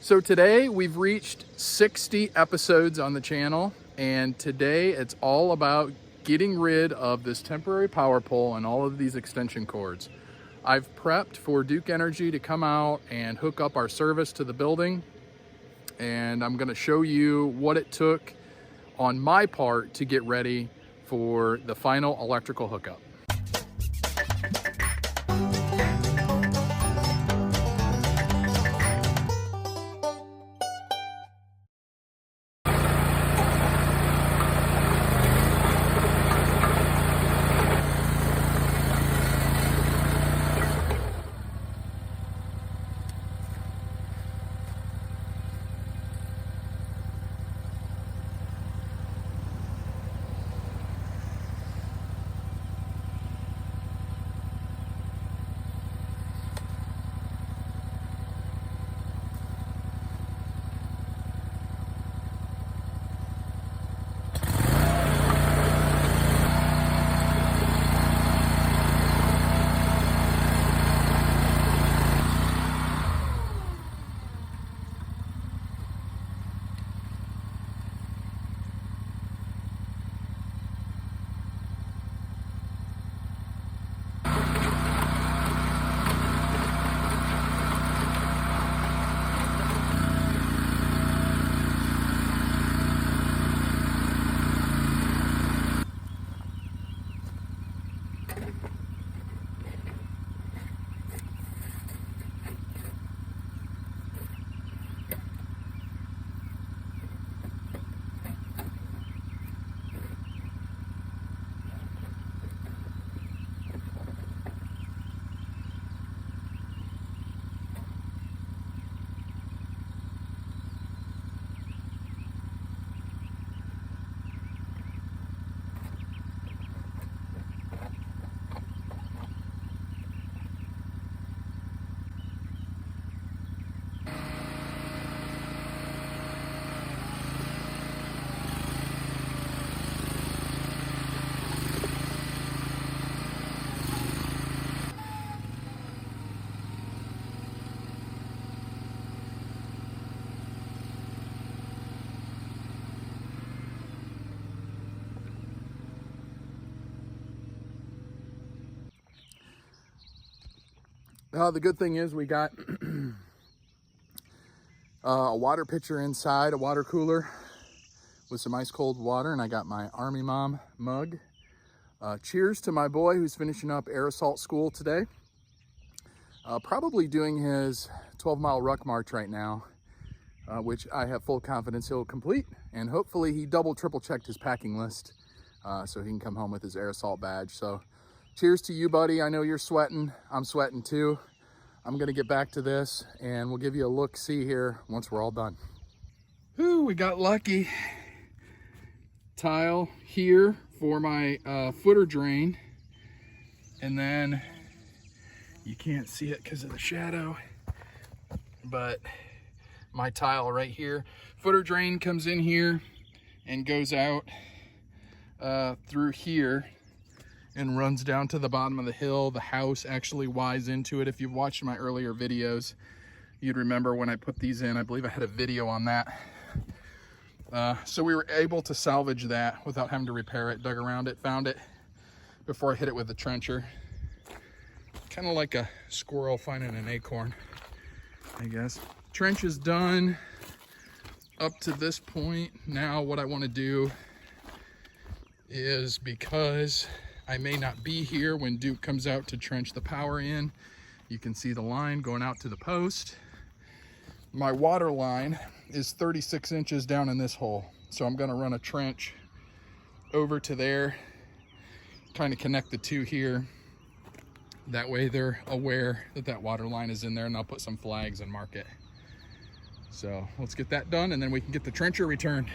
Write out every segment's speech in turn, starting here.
So today we've reached 60 episodes on the channel, and today it's all about getting rid of this temporary power pole and all of these extension cords. I've prepped for Duke Energy to come out and hook up our service to the building, and I'm going to show you what it took on my part to get ready for the final electrical hookup. The good thing is we got a water pitcher inside, a water cooler with some ice cold water, and I got my Army Mom mug. Cheers to my boy who's finishing up air assault school today. Probably doing his 12-mile ruck march right now, which I have full confidence he'll complete, and hopefully he triple checked his packing list so he can come home with his air assault badge. So cheers to you, buddy. I know you're sweating. I'm sweating too. I'm gonna get back to this and we'll give you a look-see here once we're all done. Whew, we got lucky. Tile here for my footer drain, and then you can't see it because of the shadow, but my tile right here. Footer drain comes in here and goes out through here and runs down to the bottom of the hill. The house actually Y's into it. If you've watched my earlier videos, you'd remember when I put these in. I believe I had a video on that. So we were able to salvage that without having to repair it. Dug around it, found it before I hit it with the trencher. Kind of like a squirrel finding an acorn, I guess. Trench is done up to this point. Now what I want to do is, because I may not be here when Duke comes out to trench the power in, you can see the line going out to the post. My water line is 36 inches down in this hole, so I'm going to run a trench over to there, kind of connect the two here. That way they're aware that that water line is in there, and I'll put some flags and mark it. So let's get that done, and then we can get the trencher returned.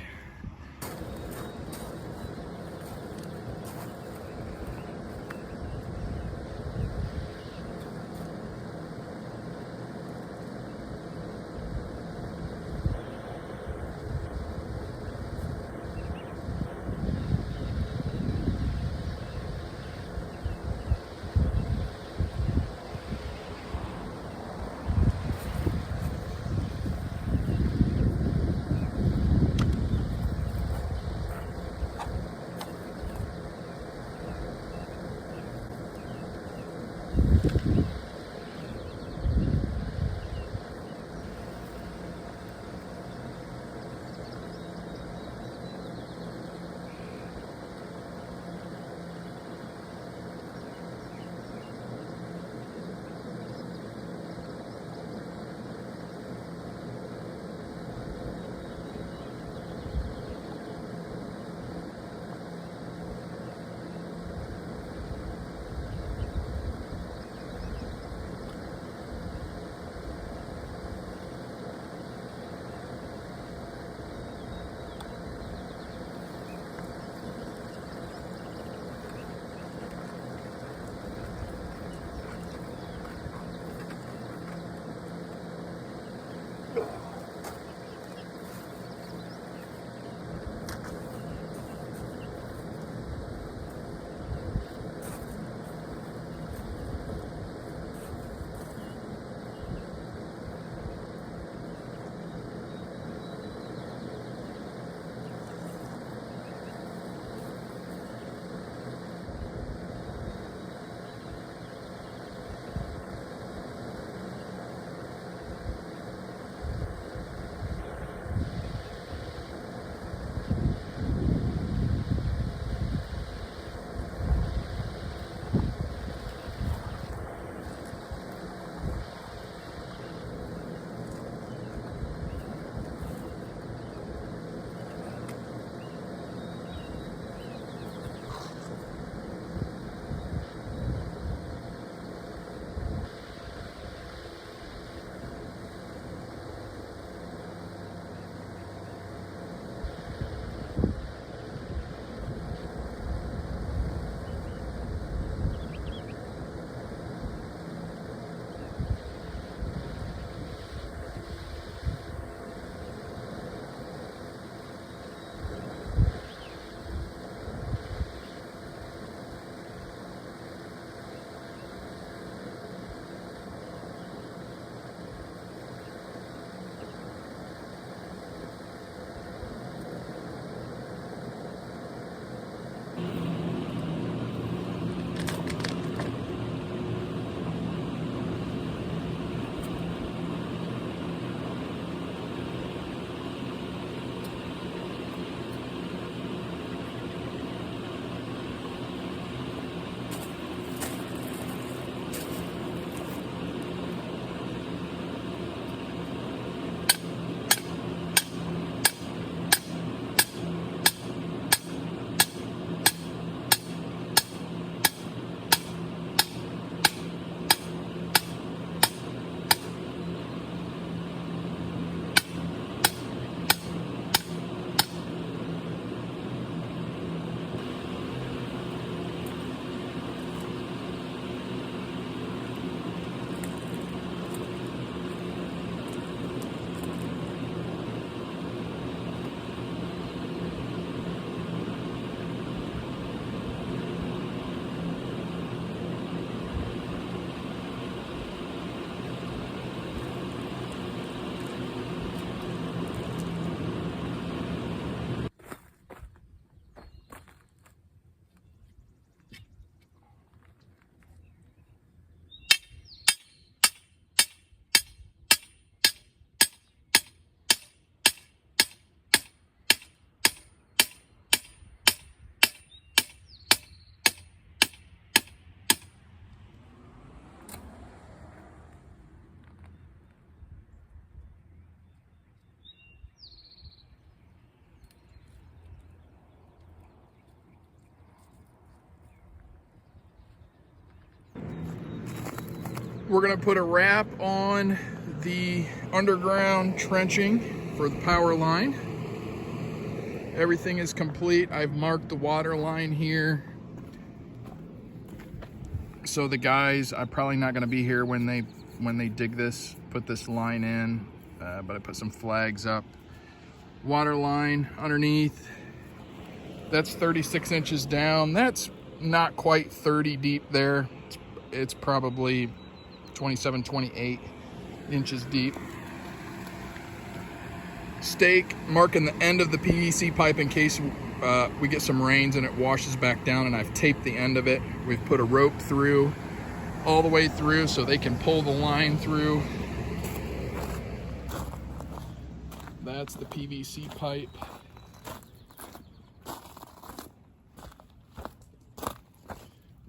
we're gonna put a wrap on the underground trenching for the power line. Everything is complete. I've marked the water line here. So the guys, I'm probably not gonna be here when they dig this, put this line in, but I put some flags up. Water line underneath. That's 36 inches down. That's not quite 30 deep there. It's probably 27, 28 inches deep. Stake marking the end of the PVC pipe in case we get some rains and it washes back down, and I've taped the end of it. We've put a rope through, all the way through, so they can pull the line through. That's the PVC pipe.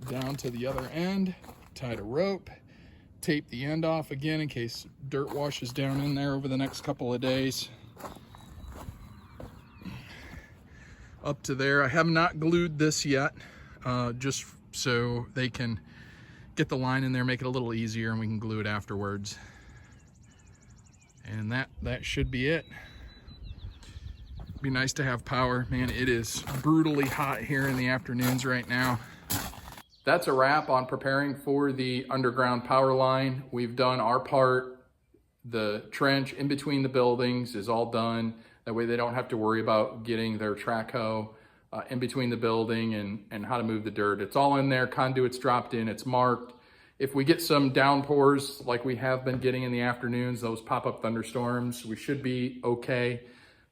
Down to the other end, tied a rope, tape the end off again in case dirt washes down in there over the next couple of days. Up to there. I have not glued this yet, just so they can get the line in there, make it a little easier, and we can glue it afterwards. And that should be it. Be nice to have power. Man, it is brutally hot here in the afternoons right now. That's a wrap on preparing for the underground power line. We've done our part. The trench in between the buildings is all done. That way they don't have to worry about getting their track hoe in between the building and how to move the dirt. It's all in there, conduit's dropped in, it's marked. If we get some downpours like we have been getting in the afternoons, those pop-up thunderstorms, we should be okay.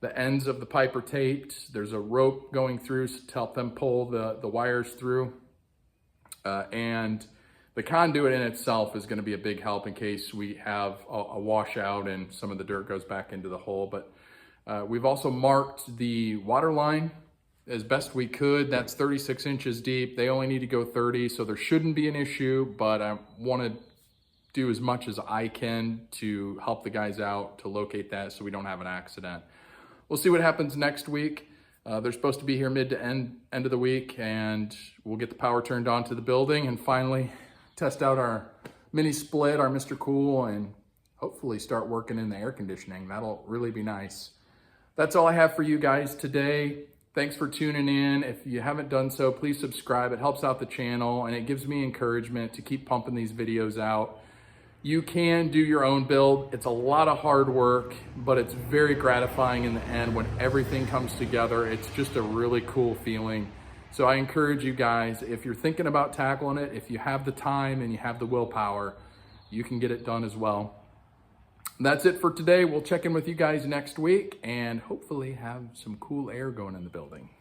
The ends of the pipe are taped. There's a rope going through to help them pull the wires through. And the conduit in itself is going to be a big help in case we have a washout and some of the dirt goes back into the hole. But we've also marked the water line as best we could. That's 36 inches deep. They only need to go 30, so there shouldn't be an issue, but I want to do as much as I can to help the guys out to locate that so we don't have an accident. We'll see what happens next week. They're supposed to be here mid to end of the week, and we'll get the power turned on to the building and finally test out our mini split, our Mr. Cool, and hopefully start working in the air conditioning. That'll really be nice. That's all I have for you guys today. Thanks for tuning in. If you haven't done so, please subscribe. It helps out the channel and it gives me encouragement to keep pumping these videos out. You can do your own build. It's a lot of hard work, but it's very gratifying in the end when everything comes together. It's just a really cool feeling. So I encourage you guys, if you're thinking about tackling it, if you have the time and you have the willpower, you can get it done as well. That's it for today. We'll check in with you guys next week and hopefully have some cool air going in the building.